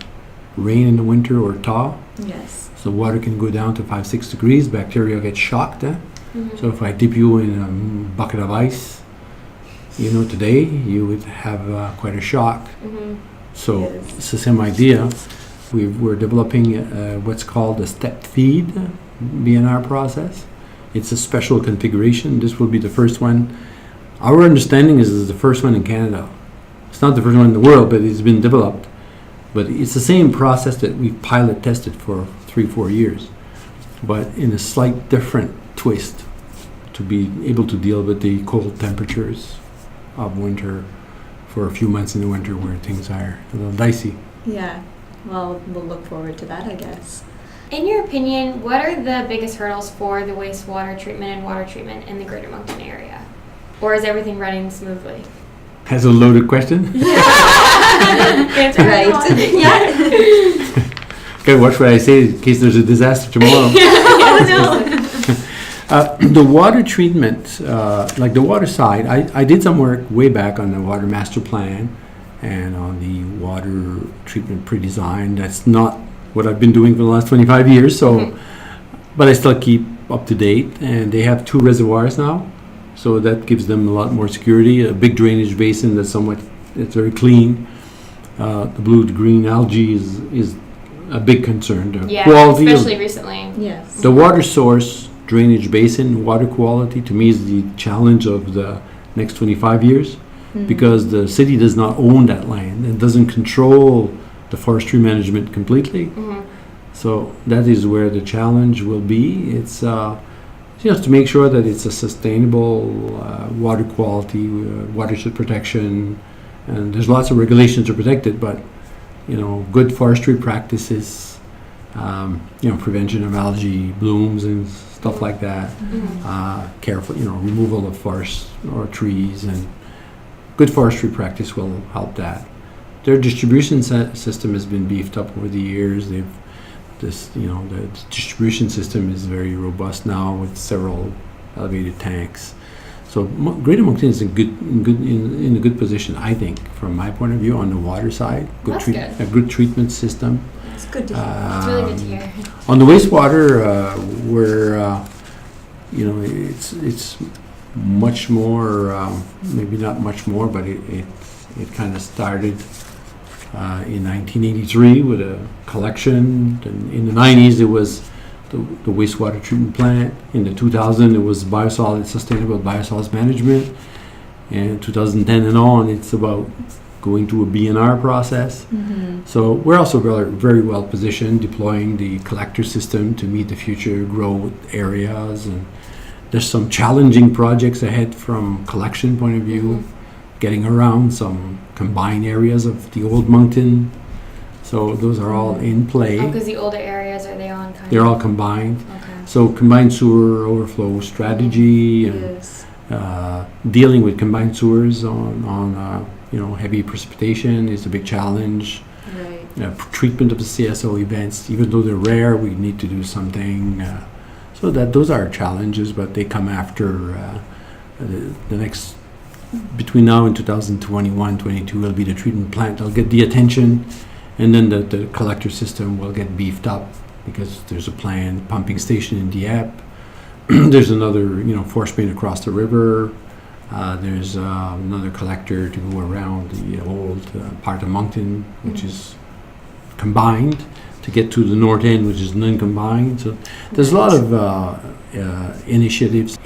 rain in the winter or thaw. yes. So water can go down to 5-6 degrees. Bacteria get shocked. Mhm. So if I dip you in a bucket of ice, today, you would have quite a shock. Mhm. So Yes. it's the same idea. We're developing what's called a step feed BNR process. It's a special configuration. This will be the first one. Our understanding is it's the first one in Canada. It's not the first one in the world, but it's been developed. But it's the same process that we've pilot tested for 3-4 years, but in a slight different twist to be able to deal with the cold temperatures of winter for a few months in the winter where things are a little dicey. Yeah. Well, we'll look forward to that, I guess. In your opinion, what are the biggest hurdles for the wastewater treatment and water treatment in the Greater Moncton area? Or is everything running smoothly? That's a loaded question. Answer Right. yeah. Okay, watch what I say in case there's a disaster tomorrow. The water treatment, like the water side, I did some work way back on the water master plan and on the water treatment pre-design. That's not what I've been doing for the last 25 years, so, but I still keep up to date. And they have 2 reservoirs now, so that gives them a lot more security. A big drainage basin it's very clean. The blue to green algae is a big concern. The Yeah, quality of especially recently. Yes. the water source, drainage basin, water quality, to me is the challenge of the next 25 years, because the city does not own that land and doesn't control the forestry management completely. Mhm. So that is where the challenge will be. It's just to make sure that it's a sustainable water quality, watershed protection, and there's lots of regulations to protect it, but good forestry practices, prevention of algae blooms and stuff like that, careful, removal of forests or trees, and good forestry practice will help that. Their distribution system has been beefed up over the years. The distribution system is very robust now with several elevated tanks. So Greater Moncton is in a good position, I think, from my point of view, on the water side. That's good. A good treatment system. It's good to hear. It's really good to hear. On the wastewater, it's much more, maybe not much more, but it kind of started in 1983 with a collection. And in the 90s, it was the wastewater treatment plant. In the 2000, it was sustainable biosolids management. And 2010 and on, it's about going to a BNR process. So we're also very, very well positioned, deploying the collector system to meet the future growth areas. And there's some challenging projects ahead from collection point of view, getting around some combined areas of the old Moncton. So those are all in play. Oh, because the older areas, are they on kind They're of? all combined. Okay. So combined sewer overflow strategy and Yes. dealing with combined sewers on heavy precipitation is a big challenge. Right. Treatment of the CSO events, even though they're rare, we need to do something. So those are challenges, but they come after the next. Between now and 2021-22 will be the treatment plant. They'll get the attention, and then the collector system will get beefed up because there's a planned pumping station in Dieppe. There's another, force main across the river. There's another collector to go around the old part of Moncton, which is combined, to get to the north end, which is non-combined. So there's a lot of initiatives.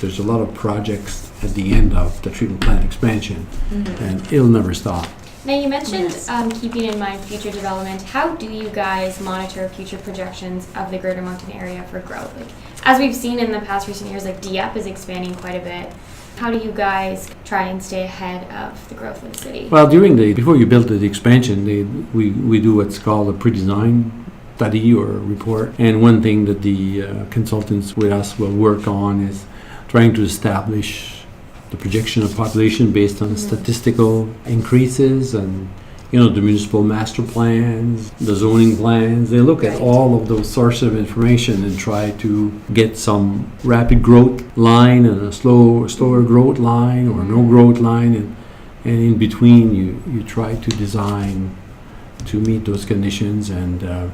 There's a lot of projects at the end of the treatment plant expansion, and it'll never stop. Now you mentioned keeping in mind future development. How do you guys monitor future projections of the Greater Moncton area for growth? Like, as we've seen in the past recent years, like DIEP is expanding quite a bit. How do you guys try and stay ahead of the growth of the city? Well, before you build the expansion, we do what's called a pre-design study or report. And one thing that the consultants with us will work on is trying to establish the projection of population based on statistical increases and the municipal master plans, the zoning plans. They look at all of those sources of information and try to get some rapid growth line and a slower growth line or no growth line, and in between you try to design to meet those conditions. And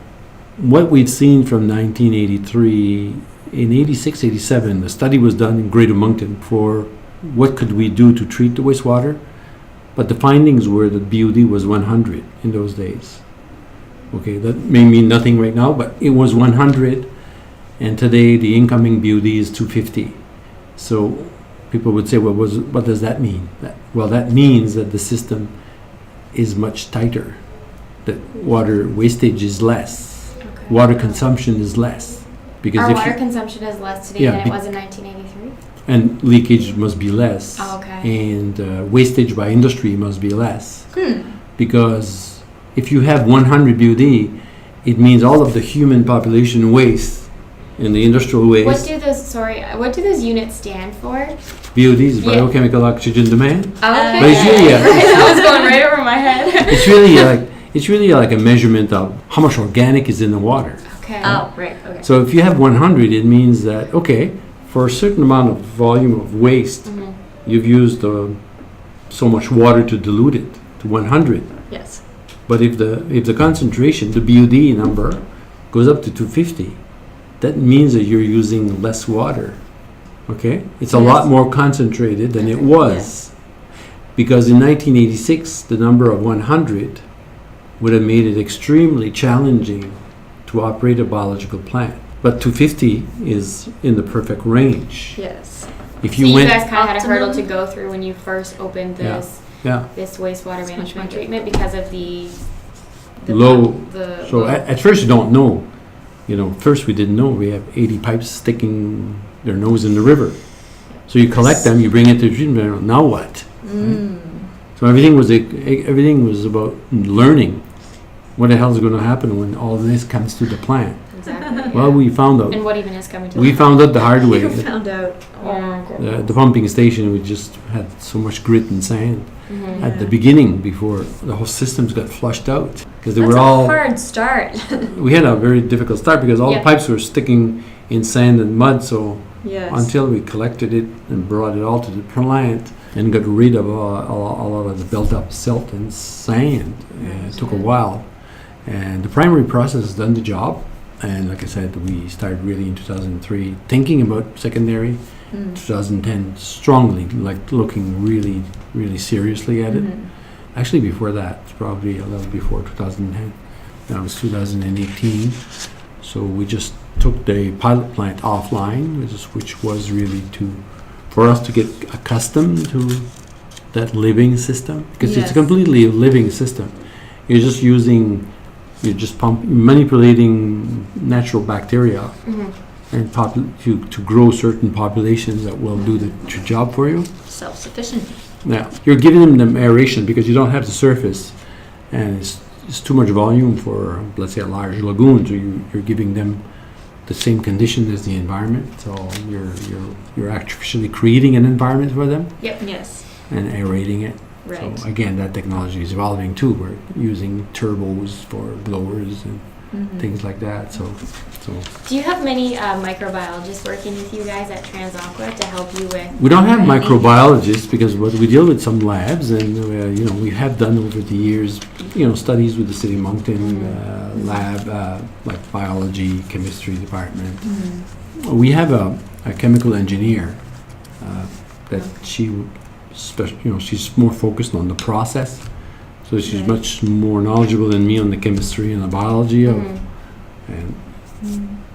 what we've seen from 1983, in 86, 87, the study was done in Greater Moncton for what could we do to treat the wastewater. But the findings were that BOD was 100 in those days. Okay, that may mean nothing right now, but it was 100, and today the incoming BOD is 250. So people would say, well, what does that mean? That means that the system is much tighter, that water wastage is less, water consumption is less. Because our water consumption is less today than it was in 1983? And leakage must be less. Oh, okay. And wastage by industry must be less. Because if you have 100 BOD, it means all of the human population waste and the industrial waste. What do those units stand for? BOD is biochemical oxygen demand. Okay. But it's really that was going right over my head. it's really like a measurement of how much organic is in the water. Okay. Oh, right. Okay. So if you have 100, it means that, for a certain amount of volume of waste, you've used so much water to dilute it to 100. Yes. But if the concentration, the BOD number, goes up to 250, that means that you're using less water. Okay? It's a lot more concentrated than it was. Because in 1986, the number of 100 would have made it extremely challenging to operate a biological plant. But 250 is in the perfect range. Yes. If you guys kind of had a hurdle to go through when you first opened this wastewater management treatment because of the low. At first you don't know. First we didn't know. We have 80 pipes sticking their nose in the river. So you collect them, you bring it to the treatment. Now what? Right? So everything was about learning. What the hell is going to happen when all this comes to the plant? Exactly. Well, we found out. And what even is coming to We found out the hard way. You found out. The pumping station, we just had so much grit and sand at the beginning before the whole systems got flushed out. Because they were all. That's a hard start. We had a very difficult start because all the pipes were sticking in sand and mud. So until we collected it and brought it all to the plant and got rid of all of the built-up silt and sand, it took a while. And the primary process has done the job. And like I said, we started really in 2003 thinking about secondary. 2010 strongly, like looking really, really seriously at it. Actually, before that, probably a little before 2010. That was 2018. So we just took the pilot plant offline, which was really for us to get accustomed to that living system, because it's a completely living system. You're just manipulating natural bacteria and to grow certain populations that will do the job for you. Self-sufficient. Now, you're giving them aeration because you don't have the surface, and it's too much volume for, let's say, a large lagoon. So you're giving them the same condition as the environment. So you're actually creating an environment for them. Yep. Yes. And aerating it. Right. So again, that technology is evolving too. We're using turbos for blowers, and things like that. So Do you have many microbiologists working with you guys at TransAqua to help you with? we don't have training? microbiologists because we deal with some labs, and we have done over the years studies with the City of Moncton lab, like biology, chemistry department. We have a chemical engineer that she's more focused on the process, so she's much more knowledgeable than me on the chemistry and the biology and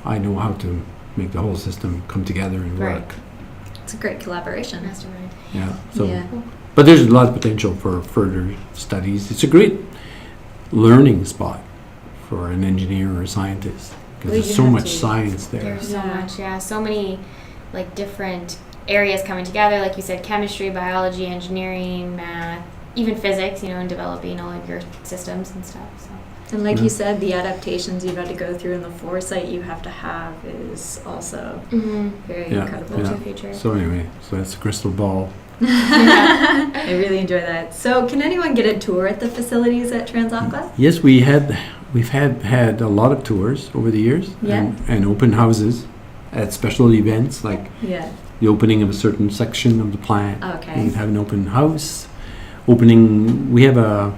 I know how to make the whole system come together and work. It's a great collaboration. Mastermind. Yeah. So, Yeah. but there's a lot of potential for further studies. It's a great learning spot for an engineer or a scientist because Well, there's you so have much to- science there. There's so much, so many like different areas coming together. Like you said, chemistry, biology, engineering, math, even physics. In developing all of your systems and stuff. So. And like you said, the adaptations you've had to go through and the foresight you have to have is also very incredible. Yeah. To the future. So anyway, so that's a crystal ball. I really enjoy that. So can anyone get a tour at the facilities at TransAqua? Yes, we've had a lot of tours over the years and open houses at special events like Yeah. the opening of a certain section of the plant. Okay. We have an open house opening. We have a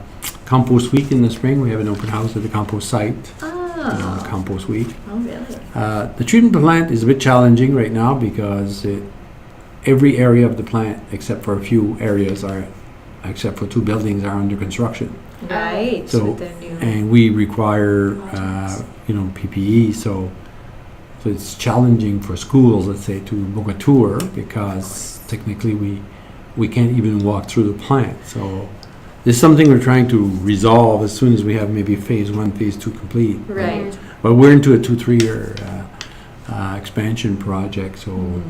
compost week in the spring. We have an open house at the compost site. Oh. Compost week. Oh, really? The treatment plant is a bit challenging right now because every area of the plant, except for a few areas, except for 2 buildings, are under construction. Right. So, with the new and we require, PPE. So it's challenging for schools, let's say, to book a tour because technically we can't even walk through the plant. So this is something we're trying to resolve as soon as we have maybe phase 1, phase 2 complete. Right. But we're into a 2-3 year expansion project. So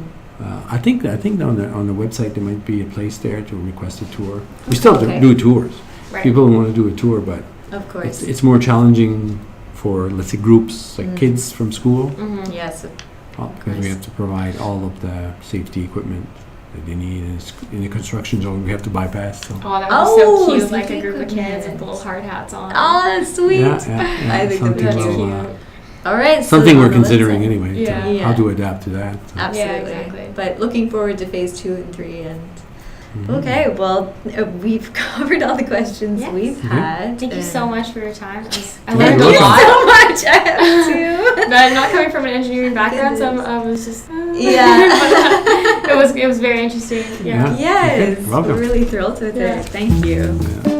I think on the website there might be a place there to request a tour. We still do tours. Right. People want to do a tour, but Of course. it's more challenging for, let's say, groups like kids from school Yes. because we have to provide all of the safety equipment that they need. And in the construction zone, we have to bypass. So. Oh, that was so cute! Like a safety group of kids equipment. with little hard hats on. Oh, that's sweet. Yeah. I think something that's we'll, cute. All right. so something on we're the considering website. anyway. Yeah. Yeah. How to adapt to that. So. Absolutely. Yeah, exactly. But looking forward to phase 2 and 3 and okay, well, we've covered all the questions Yes. we've had. Thank you and- so much for your time. I You're learned a welcome. lot. so much. I have to. But I'm not coming from an engineering background, so I was just Yeah. it was very interesting. Yeah. Yeah. Yes. Welcome. We're really thrilled with Yeah. it. Thank you. Yeah.